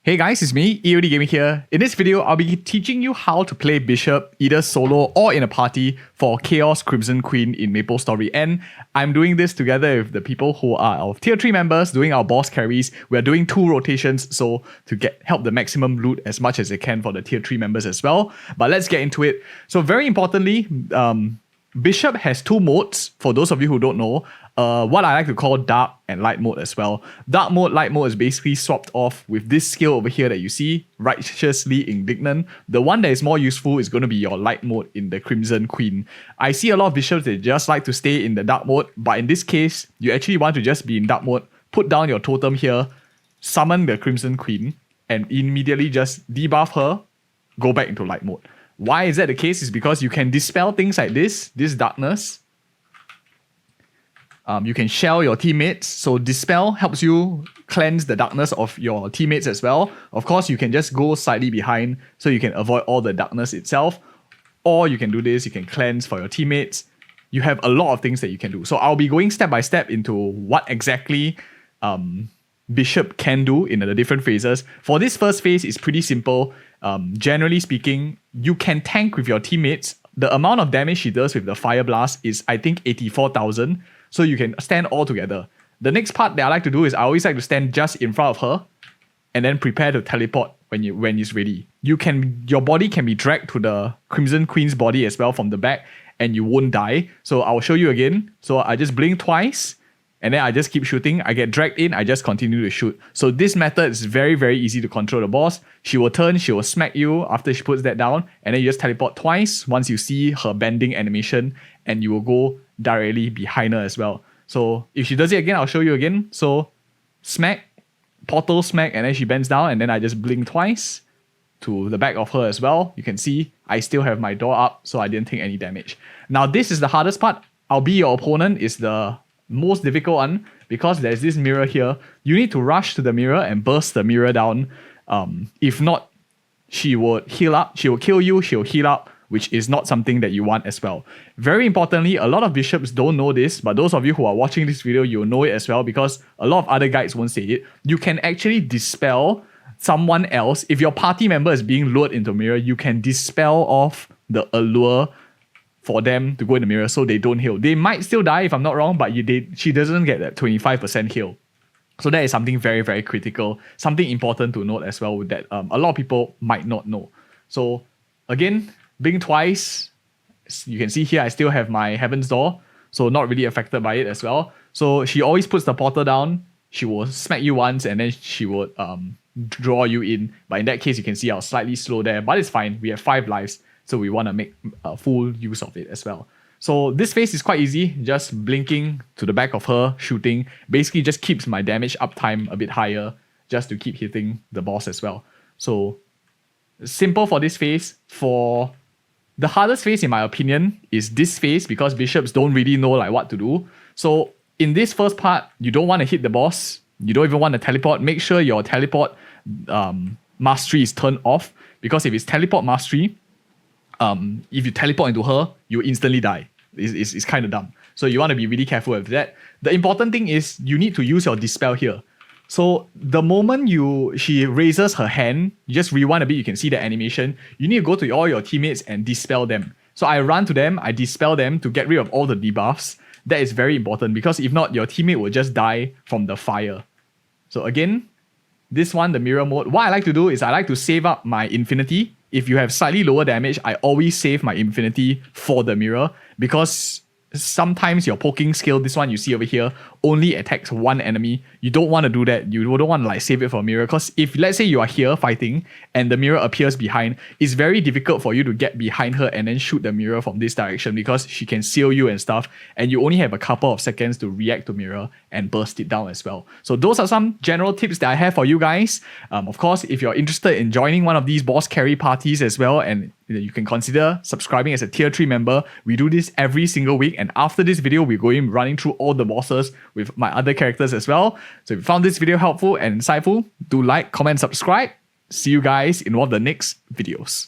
Hey guys, it's me, EODGamer here. In this video, I'll be teaching you how to play Bishop either solo or in a party for Chaos Crimson Queen in MaplestoryN. I'm doing this together with the people who are our tier 3 members doing our boss carries. We are doing 2 rotations, so to help the maximum loot as much as they can for the tier 3 members as well. But let's get into it. So very importantly, Bishop has 2 modes, for those of you who don't know. What I like to call dark and light mode as well. Dark mode, light mode is basically swapped off with this skill over here that you see, Righteously Indignant. The one that is more useful is going to be your light mode in the Crimson Queen. I see a lot of bishops that just like to stay in the dark mode, but in this case, you actually want to just be in dark mode, put down your totem here, summon the Crimson Queen, and immediately just debuff her, go back into light mode. Why is that the case? Is because you can dispel things like this darkness. You can shell your teammates. So dispel helps you cleanse the darkness of your teammates as well. Of course, you can just go slightly behind so you can avoid all the darkness itself. Or you can do this, you can cleanse for your teammates. You have a lot of things that you can do. So I'll be going step by step into what exactly Bishop can do in the different phases. For this first phase, it's pretty simple. Generally speaking, you can tank with your teammates. The amount of damage she does with the Fire Blast is, I think, 84,000. So you can stand all together. The next part that I like to do is I always like to stand just in front of her and then prepare to teleport when it's ready. Your body can be dragged to the Crimson Queen's body as well from the back and you won't die. So I'll show you again. So I just blink twice and then I just keep shooting. I get dragged in, I just continue to shoot. So this method is very, very easy to control the boss. She will turn, she will smack you after she puts that down, and then you just teleport twice once you see her bending animation, and you will go directly behind her as well. So if she does it again, I'll show you again. So smack, portal smack, and then she bends down, and then I just blink twice to the back of her as well. You can see I still have my door up, so I didn't take any damage. Now this is the hardest part. I'll be your opponent is the most difficult one because there's this mirror here. You need to rush to the mirror and burst the mirror down. If not, she would heal up, she will kill you, she'll heal up, which is not something that you want as well. Very importantly, a lot of bishops don't know this, but those of you who are watching this video, you'll know it as well because a lot of other guides won't say it. You can actually dispel someone else. If your party member is being lured into a mirror, you can dispel off the allure for them to go in the mirror so they don't heal. They might still die if I'm not wrong, but she doesn't get that 25% heal. So that is something very, very critical, something important to note as well that a lot of people might not know. So again, blink twice. You can see here I still have my Heaven's Door, so not really affected by it as well. So she always puts the portal down, she will smack you once and then she would draw you in. But in that case, you can see I was slightly slow there, but it's fine. We have 5 lives, so we want to make full use of it as well. So this phase is quite easy, just blinking to the back of her, shooting. Basically just keeps my damage uptime a bit higher just to keep hitting the boss as well. So simple for this phase. For the hardest phase in my opinion is this phase because bishops don't really know what to do. So in this first part, you don't want to hit the boss. You don't even want to teleport. Make sure your teleport mastery is turned off because if it's teleport mastery, if you teleport into her, you instantly die. It's kind of dumb. So you want to be really careful with that. The important thing is you need to use your dispel here. So the moment she raises her hand, you just rewind a bit, you can see the animation. You need to go to all your teammates and dispel them. So I run to them, I dispel them to get rid of all the debuffs. That is very important because if not, your teammate will just die from the fire. So again, this one, the mirror mode, what I like to do is I like to save up my infinity. If you have slightly lower damage, I always save my infinity for the mirror because sometimes your poking skill, this one you see over here, only attacks one enemy. You don't want to do that. You don't want to save it for a mirror because if let's say you are here fighting and the mirror appears behind, it's very difficult for you to get behind her and then shoot the mirror from this direction because she can seal you and stuff and you only have a couple of seconds to react to mirror and burst it down as well. So those are some general tips that I have for you guys. Of course, if you're interested in joining one of these boss carry parties as well, and you can consider subscribing as a tier 3 member. We do this every single week, and after this video we're going running through all the bosses with my other characters as well. So if you found this video helpful and insightful, do like, comment, subscribe. See you guys in one of the next videos.